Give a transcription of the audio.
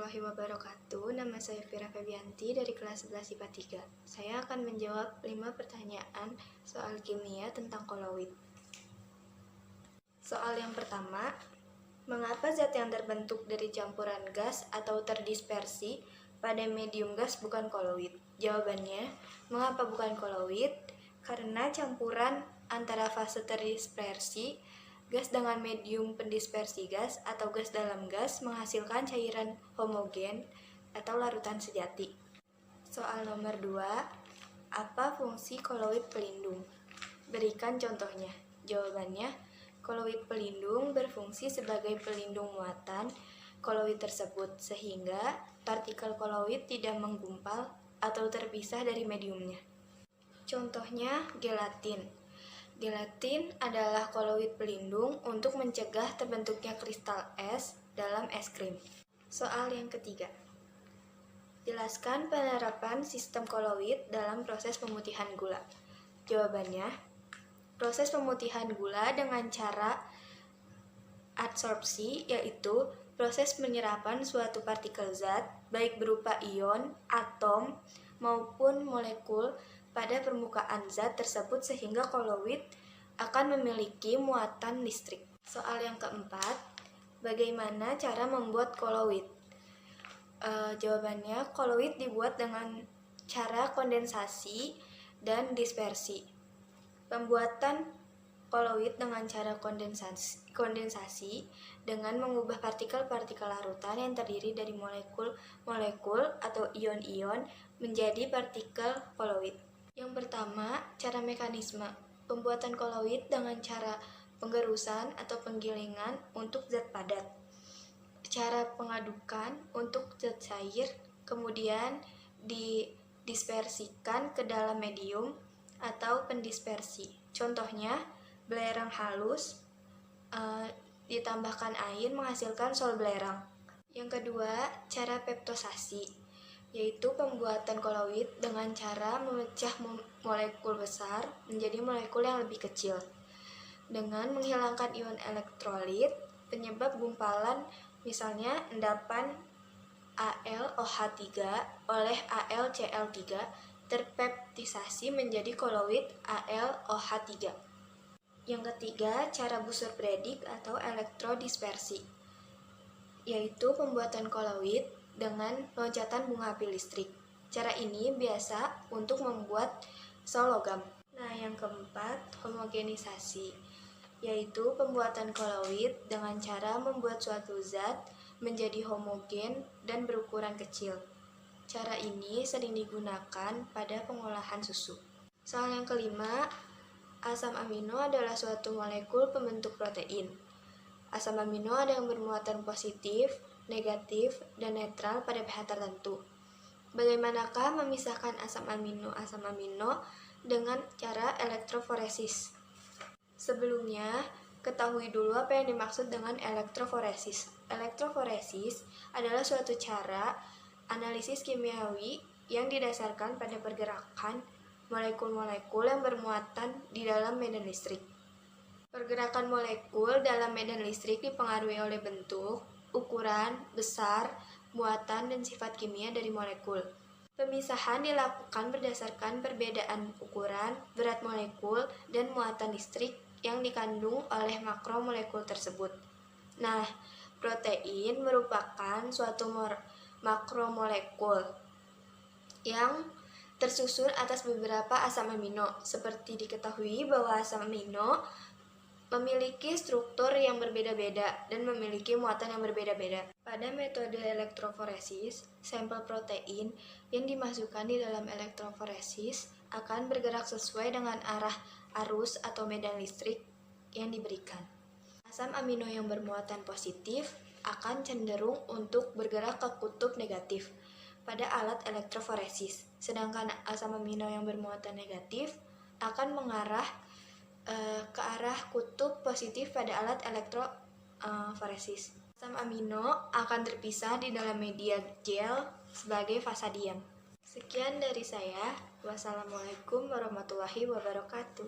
warahmatullahi wabarakatuh. Nama saya Vira Febianti dari kelas 11 IPA 3. Saya akan menjawab 5 pertanyaan soal kimia tentang koloid. Soal yang pertama, mengapa zat yang terbentuk dari campuran gas atau terdispersi pada medium gas bukan koloid? Jawabannya, mengapa bukan koloid? Karena campuran antara fase terdispersi gas dengan medium pendispersi gas atau gas dalam gas menghasilkan cairan homogen atau larutan sejati. Soal nomor 2, apa fungsi koloid pelindung? Berikan contohnya. Jawabannya, koloid pelindung berfungsi sebagai pelindung muatan koloid tersebut sehingga partikel koloid tidak menggumpal atau terpisah dari mediumnya. Contohnya gelatin. Gelatin adalah koloid pelindung untuk mencegah terbentuknya kristal es dalam es krim. Soal yang ketiga, jelaskan penerapan sistem koloid dalam proses pemutihan gula. Jawabannya, proses pemutihan gula dengan cara adsorpsi, yaitu proses penyerapan suatu partikel zat, baik berupa ion, atom, maupun molekul pada permukaan zat tersebut sehingga koloid akan memiliki muatan listrik. Soal yang keempat, bagaimana cara membuat koloid? Jawabannya, koloid dibuat dengan cara kondensasi dan dispersi. Pembuatan koloid dengan cara kondensasi dengan mengubah partikel-partikel larutan yang terdiri dari molekul atau ion-ion menjadi partikel koloid. Yang pertama, cara mekanisme. Pembuatan koloid dengan cara penggerusan atau penggilingan untuk zat padat. Cara pengadukan untuk zat cair, kemudian didispersikan ke dalam medium atau pendispersi. Contohnya, belerang halus ditambahkan air menghasilkan sol belerang. Yang kedua, cara peptosasi, yaitu pembuatan koloid dengan cara memecah molekul besar menjadi molekul yang lebih kecil dengan menghilangkan ion elektrolit penyebab gumpalan, misalnya endapan AlOH3 oleh AlCl3 terpeptisasi menjadi koloid AlOH3. Yang ketiga, cara Bussard-Bredicke atau elektrodispersi, yaitu pembuatan koloid dengan loncatan bunga api listrik. Cara ini biasa untuk membuat sol logam. Nah, yang keempat, homogenisasi, yaitu pembuatan koloid dengan cara membuat suatu zat menjadi homogen dan berukuran kecil. Cara ini sering digunakan pada pengolahan susu. Soal yang kelima, asam amino adalah suatu molekul pembentuk protein. Asam amino ada yang bermuatan positif, negatif, dan netral pada pH tertentu. Bagaimanakah memisahkan asam amino dengan cara elektroforesis? Sebelumnya, ketahui dulu apa yang dimaksud dengan elektroforesis. Elektroforesis adalah suatu cara analisis kimiawi yang didasarkan pada pergerakan molekul-molekul yang bermuatan di dalam medan listrik. Pergerakan molekul dalam medan listrik dipengaruhi oleh bentuk, ukuran, besar, muatan, dan sifat kimia dari molekul. Pemisahan dilakukan berdasarkan perbedaan ukuran, berat molekul, dan muatan listrik yang dikandung oleh makromolekul tersebut. Nah, protein merupakan suatu makromolekul yang tersusun atas beberapa asam amino. Seperti diketahui bahwa asam amino memiliki struktur yang berbeda-beda dan memiliki muatan yang berbeda-beda. Pada metode elektroforesis, sampel protein yang dimasukkan di dalam elektroforesis akan bergerak sesuai dengan arah arus atau medan listrik yang diberikan. Asam amino yang bermuatan positif akan cenderung untuk bergerak ke kutub negatif pada alat elektroforesis, sedangkan asam amino yang bermuatan negatif akan mengarah ke arah kutub positif pada alat elektroforesis. Asam amino akan terpisah di dalam media gel sebagai fasa diam. Sekian dari saya. Wassalamualaikum warahmatullahi wabarakatuh.